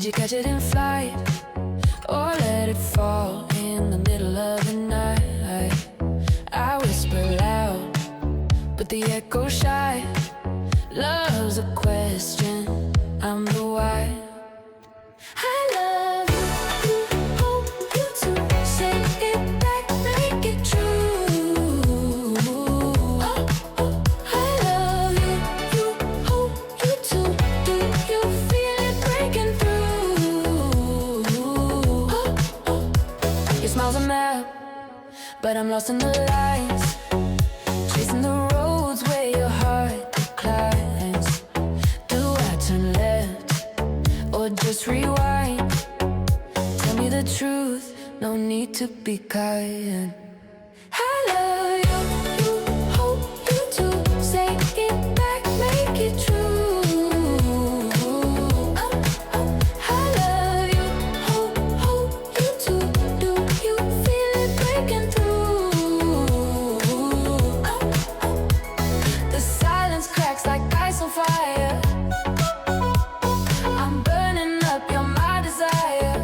Did you catch it in flight, or let it fall in the middle of the night? I whisper loud, but the echo shy. Love's a question, I'm the why. I love you, hope you too. Say it back, make it true. Oh, oh, I love you, hope you too. Do you feel it breaking through? Oh, oh. Your smile's a map, but I'm lost in the lines, chasing the roads where your heart declines. Do I turn left or just rewind? Tell me the truth, no need to be kind. I love you, hope you too. Say it back, make it true. Oh, oh. I love you, hope you too. Do you feel it breaking through? Oh, oh. The silence cracks like ice on fire. I'm burning up, you're my desire.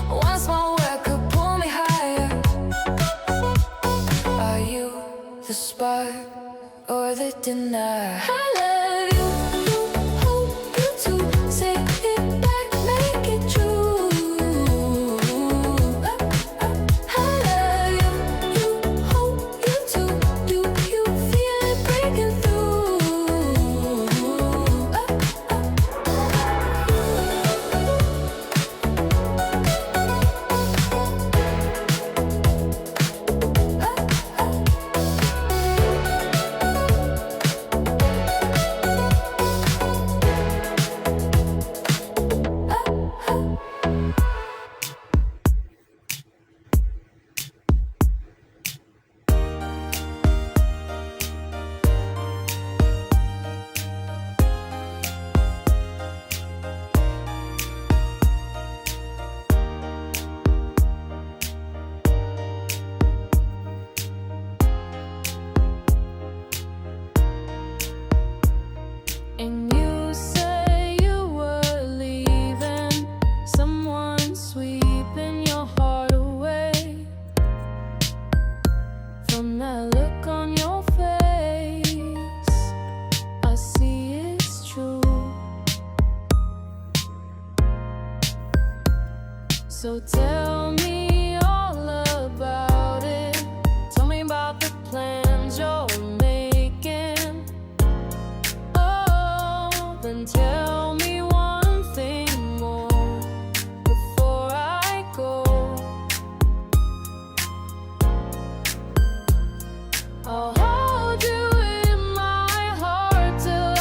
One small word could pull me higher. Are you the spark or the denier? I love you, hope you too. Say it back, make it true. I love you, hope you too. Do you feel it breaking through? And you say you were leaving, someone sweeping your heart away. From that look on your face, I see it's true. So tell me all about it. Tell me about the plans you're making. Oh, then tell me one thing more before I go. I'll hold you in my heart till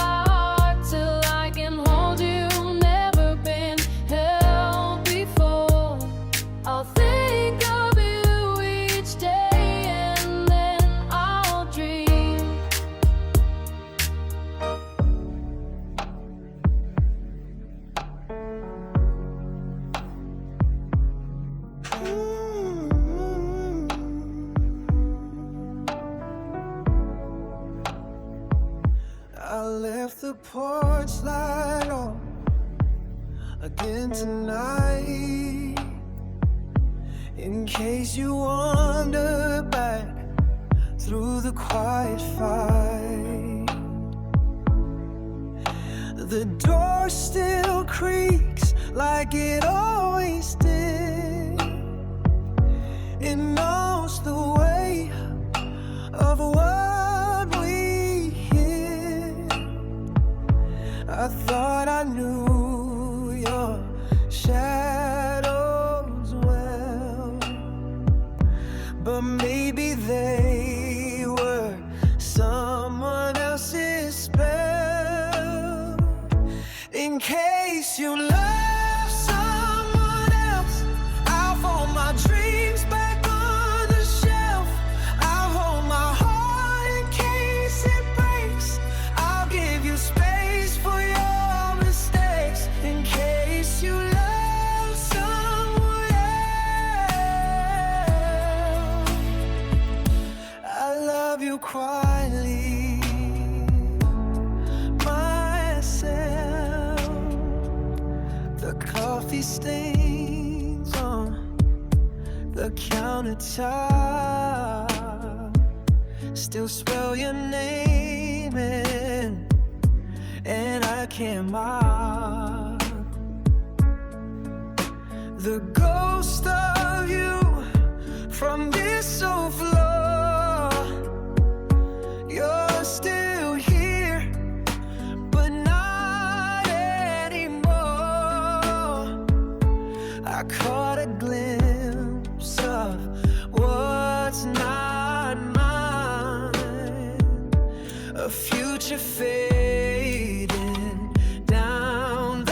I can hold you. Never been held before. I'll think of you each day and then I'll dream. I left the porch light on again tonight, in case you wander back through the quiet fight. The door still creaks like it always did. It knows the way of what we hear. I thought I knew your shadows well, but maybe they were someone else's spell. In case you love someone else, the countertop. Still spell your name in, and I can't mark the ghost of you from this old floor. You're still here, but not anymore. I caught a glimpse of what's not mine, a future fading down the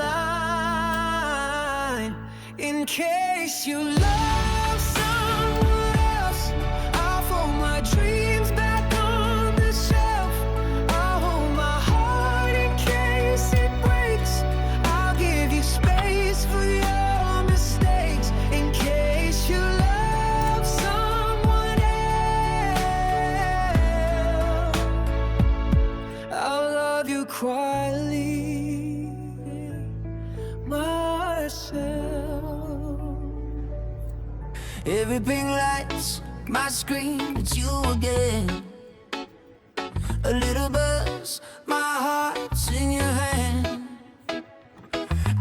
line. In case you love someone else, I'll fold my dreams back on the shelf. I'll hold my heart in case it breaks. I'll give you space for your mistakes. In case you love someone else, I'll love you quietly myself. Every ping lights my screen, it's you again. A little buzz, my heart's in your hand.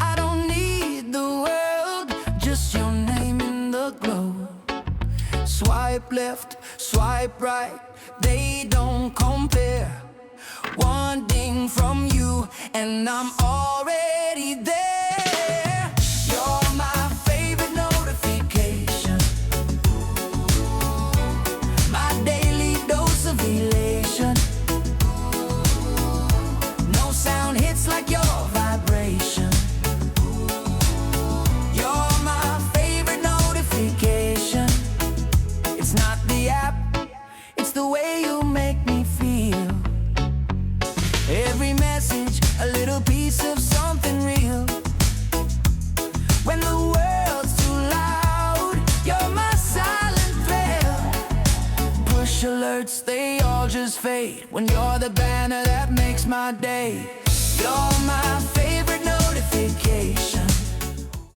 I don't need the world, just your name in the glow. Swipe left, swipe right, they don't compare. One ding from you, and I'm already there. You're my favorite notification, my daily dose of elation. No sound hits like your vibration. You're my favorite notification. It's not the app, it's the way you make me feel. Every message, a little piece of something real. When the world's too loud, you're my silent thrill. Push alerts, they all just fade when you're the banner that makes my day. You're my favorite notification.